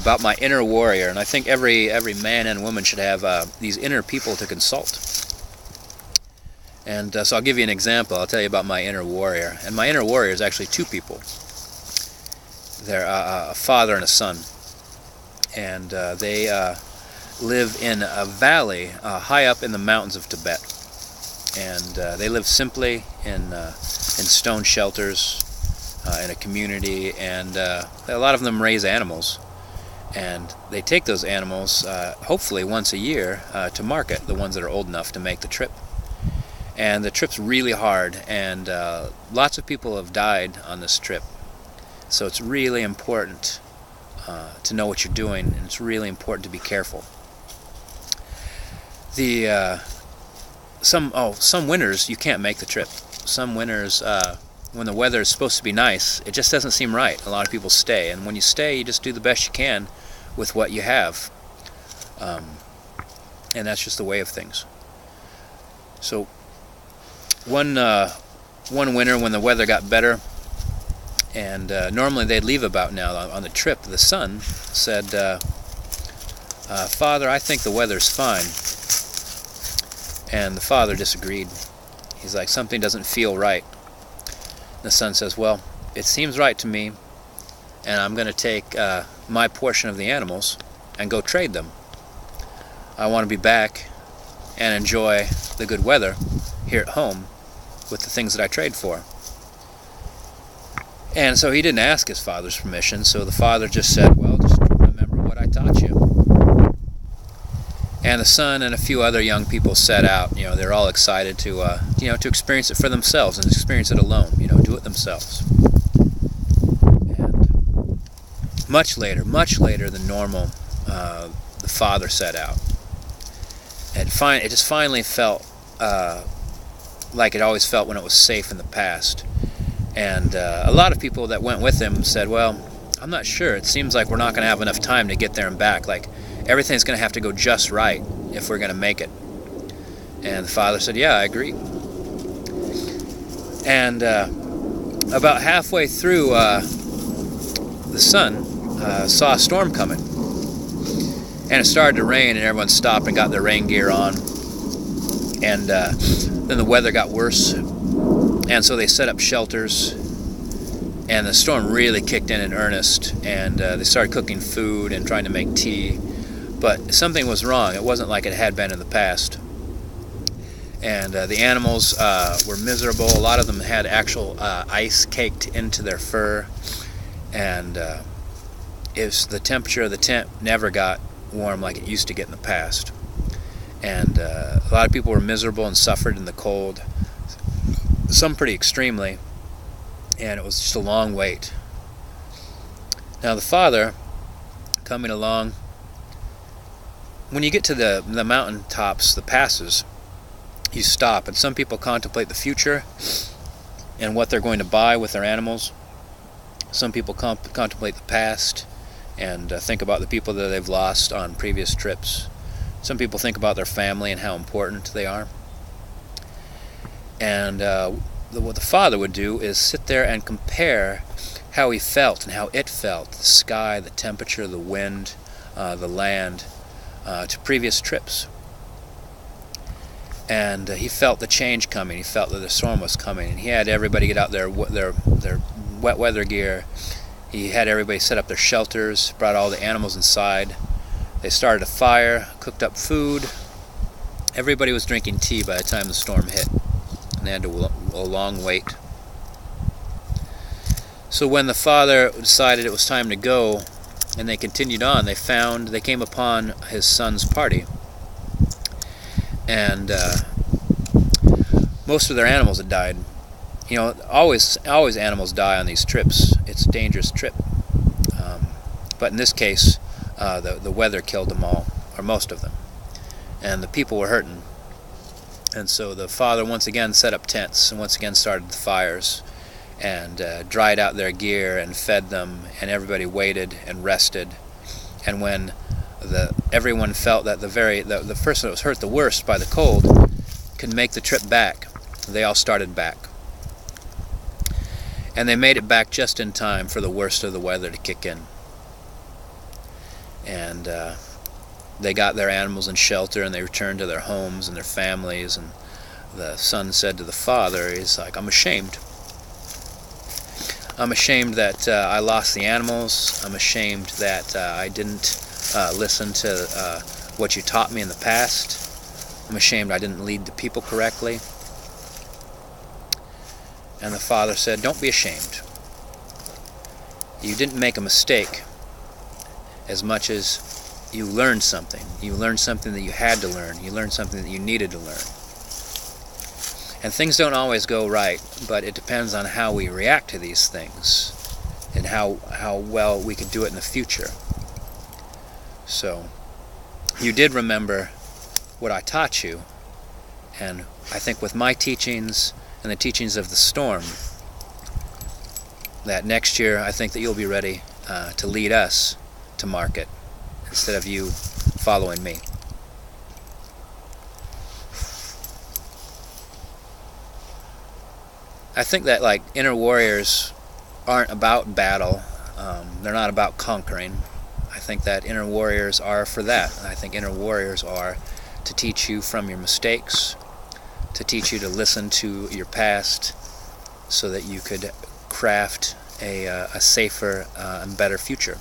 about my inner warrior, and I think every man and woman should have these inner people to consult. And so I'll give you an example. I'll tell you about my inner warrior. And my inner warrior is actually two people. They're a father and a son. And they live in a valley high up in the mountains of Tibet. And they live simply in stone shelters in a community. And a lot of them raise animals. And they take those animals, hopefully once a year, to market, the ones that are old enough to make the trip. And the trip's really hard, and lots of people have died on this trip. So it's really important to know what you're doing, and it's really important to be careful. Some winters you can't make the trip. Some winters, when the weather is supposed to be nice, it just doesn't seem right. A lot of people stay, and when you stay, you just do the best you can with what you have. And that's just the way of things. So one winter when the weather got better, and normally they'd leave about now on the trip, the son said, "Father, I think the weather's fine." And the father disagreed. He's like, "Something doesn't feel right." The son says, "Well, it seems right to me, and I'm going to take my portion of the animals and go trade them. I want to be back and enjoy the good weather here at home with the things that I trade for." And so he didn't ask his father's permission, so the father just said, "Well, just remember what I taught you." And the son and a few other young people set out. They're all excited to experience it for themselves and experience it alone. Do it themselves. And much later than normal, the father set out. And it just finally felt like it always felt when it was safe in the past. And a lot of people that went with him said, "Well, I'm not sure. It seems like we're not going to have enough time to get there and back. Like, everything's going to have to go just right if we're going to make it." And the father said, "Yeah, I agree." And about halfway through, the son saw a storm coming. And it started to rain, and everyone stopped and got their rain gear on. And then the weather got worse. And so they set up shelters. And the storm really kicked in earnest. And they started cooking food and trying to make tea. But something was wrong. It wasn't like it had been in the past. And the animals were miserable. A lot of them had actual ice caked into their fur. And the temperature of the tent never got warm like it used to get in the past. And a lot of people were miserable and suffered in the cold, some pretty extremely, and it was just a long wait. Now the father, coming along, when you get to the mountain tops, the passes, you stop, and some people contemplate the future and what they're going to buy with their animals. Some people contemplate the past and think about the people that they've lost on previous trips. Some people think about their family and how important they are. And what the father would do is sit there and compare how he felt and how it felt, the sky, the temperature, the wind, the land, to previous trips. And he felt the change coming. He felt that the storm was coming. And he had everybody get out their wet weather gear. He had everybody set up their shelters, brought all the animals inside. They started a fire, cooked up food. Everybody was drinking tea by the time the storm hit. And they had a long wait. So when the father decided it was time to go, and they continued on, they came upon his son's party. And most of their animals had died. Always animals die on these trips. It's a dangerous trip. But in this case, the weather killed them all, or most of them. And the people were hurting. And so the father once again set up tents and once again started the fires and dried out their gear and fed them, and everybody waited and rested. And when everyone felt that the person that was hurt the worst by the cold could make the trip back, they all started back. And they made it back just in time for the worst of the weather to kick in. And they got their animals in shelter, and they returned to their homes and their families. And the son said to the father, he's like, I'm ashamed. I'm ashamed that I lost the animals. I'm ashamed that I didn't listen to what you taught me in the past. I'm ashamed I didn't lead the people correctly. And the father said, don't be ashamed. You didn't make a mistake as much as you learned something. You learned something that you had to learn. You learned something that you needed to learn. And things don't always go right, but it depends on how we react to these things and how well we can do it in the future. So, you did remember what I taught you, and I think with my teachings and the teachings of the storm, that next year I think that you'll be ready to lead us to market instead of you following me. I think that like inner warriors aren't about battle. They're not about conquering. I think that inner warriors are for that. I think inner warriors are to teach you from your mistakes, to teach you to listen to your past so that you could craft a safer and better future.